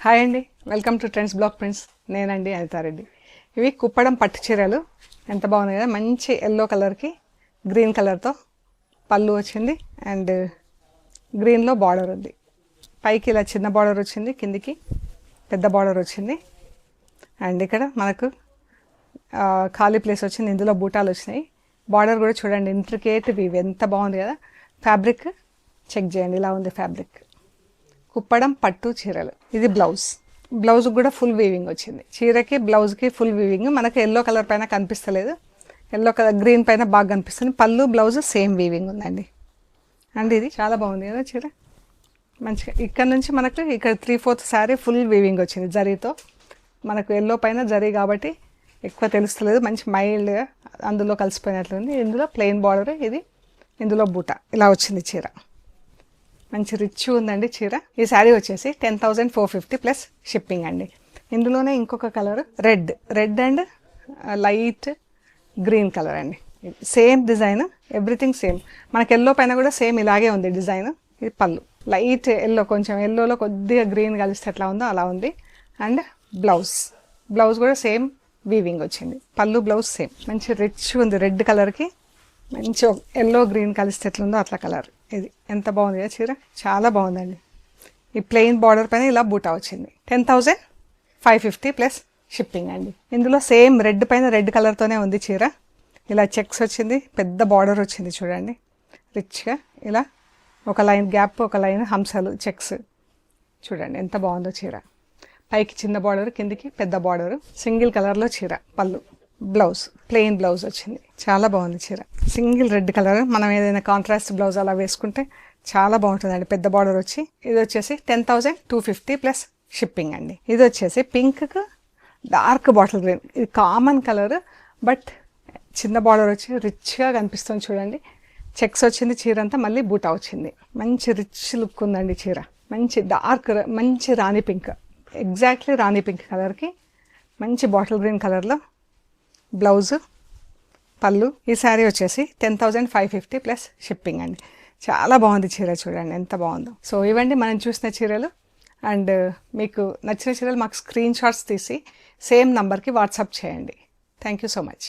Hi అండి, welcome to trends block prints. నేనండి అనితారెడ్డి. ఇవి కుప్పడం పట్టు చీరలు. ఎంత బాగున్నాయి కదా, మంచి ఎల్లో కలర్కి గ్రీన్ కలర్తో పళ్ళు వచ్చింది అండ్ గ్రీన్లో బార్డర్ ఉంది. పైకి ఇలా చిన్న బార్డర్ వచ్చింది, కిందికి పెద్ద బార్డర్ వచ్చింది. అండ్ ఇక్కడ మనకు ఖాళీ ప్లేస్ వచ్చింది, ఇందులో బూటాలు వచ్చినాయి. బార్డర్ కూడా చూడండి, ఇంట్రికేట్ వీవ్ ఎంత బాగుంది కదా. ఫ్యాబ్రిక్ చెక్ చేయండి, ఇలా ఉంది ఫ్యాబ్రిక్. కుప్పడం పట్టు చీరలు. ఇది బ్లౌజ్ కూడా ఫుల్ వీవింగ్ వచ్చింది. చీరకి బ్లౌజ్కి ఫుల్ వీవింగ్. మనకి ఎల్లో కలర్ పైన కనిపిస్తలేదు, ఎల్లో కలర్ గ్రీన్ పైన బాగా కనిపిస్తుంది. పళ్ళు బ్లౌజ్ సేమ్ వీవింగ్ ఉందండి. అండ్ ఇది చాలా బాగుంది కదా చీర, మంచిగా. ఇక్కడ నుంచి మనకు ఇక్కడ 3/4 శారీ ఫుల్ వీవింగ్ వచ్చింది జరీతో. మనకు ఎల్లో పైన జరీ కాబట్టి ఎక్కువ తెలుస్తలేదు, మంచి మైల్డ్గా అందులో కలిసిపోయినట్లుంది. ఇందులో ప్లెయిన్ బార్డర్, ఇది ఇందులో బూట ఇలా వచ్చింది చీర. మంచి రిచ్ ఉందండి చీర. ఈ శారీ వచ్చేసి 10,450 ప్లస్ షిప్పింగ్ అండి. ఇందులోనే ఇంకొక colour red and light green colour అండి. Same design, everything same. మనకి ఎల్లో పైన కూడా సేమ్ ఇలాగే ఉంది డిజైన్. ఇది పళ్ళు లైట్ ఎల్లో, కొంచెం ఎల్లోలో కొద్దిగా గ్రీన్ కలిస్తే ఎట్లా ఉందో అలా ఉంది. అండ్ బ్లౌజ్ కూడా సేమ్ వీవింగ్ వచ్చింది. పళ్ళు బ్లౌజ్ సేమ్. మంచి రిచ్ ఉంది, రెడ్ కలర్కి మంచి ఎల్లో గ్రీన్ కలిస్తే ఎట్లుందో అట్లా కలర్. ఇది ఎంత బాగుంది కదా చీర, చాలా బాగుందండి. ఈ ప్లెయిన్ బార్డర్ పైన ఇలా బూటా వచ్చింది. 10,550 ప్లస్ షిప్పింగ్ అండి. ఇందులో సేమ్ రెడ్ పైన రెడ్ కలర్తోనే ఉంది చీర. ఇలా చెక్స్ వచ్చింది, పెద్ద బార్డర్ వచ్చింది చూడండి రిచ్గా. ఇలా ఒక లైన్ గ్యాప్, ఒక లైన్ హంసలు చెక్స్. చూడండి ఎంత బాగుందో చీర. పైకి చిన్న బార్డర్, కిందికి పెద్ద బార్డర్. సింగిల్ కలర్లో చీర. పళ్ళు బ్లౌజ్ ప్లెయిన్ బ్లౌజ్ వచ్చింది. చాలా బాగుంది చీర. సింగిల్ రెడ్ కలర్, మనం ఏదైనా కాంట్రాస్ట్ బ్లౌజ్ అలా వేసుకుంటే చాలా బాగుంటుందండి. పెద్ద బార్డర్ వచ్చి ఇది వచ్చేసి 10,250 ప్లస్ షిప్పింగ్ అండి. ఇది వచ్చేసి పింక్కు డార్క్ బాటిల్ గ్రీన్. ఇది కామన్ కలర్, బట్ చిన్న బార్డర్ వచ్చి రిచ్గా కనిపిస్తుంది చూడండి. చెక్స్ వచ్చింది చీర అంతా, మళ్ళీ బూటా వచ్చింది. మంచి రిచ్ లుక్ ఉందండి చీర. మంచి డార్క్, మంచి రాణి పింక్, ఎగ్జాక్ట్లీ రాణి పింక్ కలర్కి మంచి బాటిల్ గ్రీన్ కలర్లో బ్లౌజు, పళ్ళు. ఈ శారీ వచ్చేసి 10,550 ప్లస్ షిప్పింగ్ అండి. చాలా బాగుంది చీర, చూడండి ఎంత బాగుందో. సో ఇవండి మనం చూసిన చీరలు. అండ్ మీకు నచ్చిన చీరలు మాకు స్క్రీన్ షాట్స్ తీసి సేమ్ నంబర్కి వాట్సాప్ చేయండి. Thank you so much.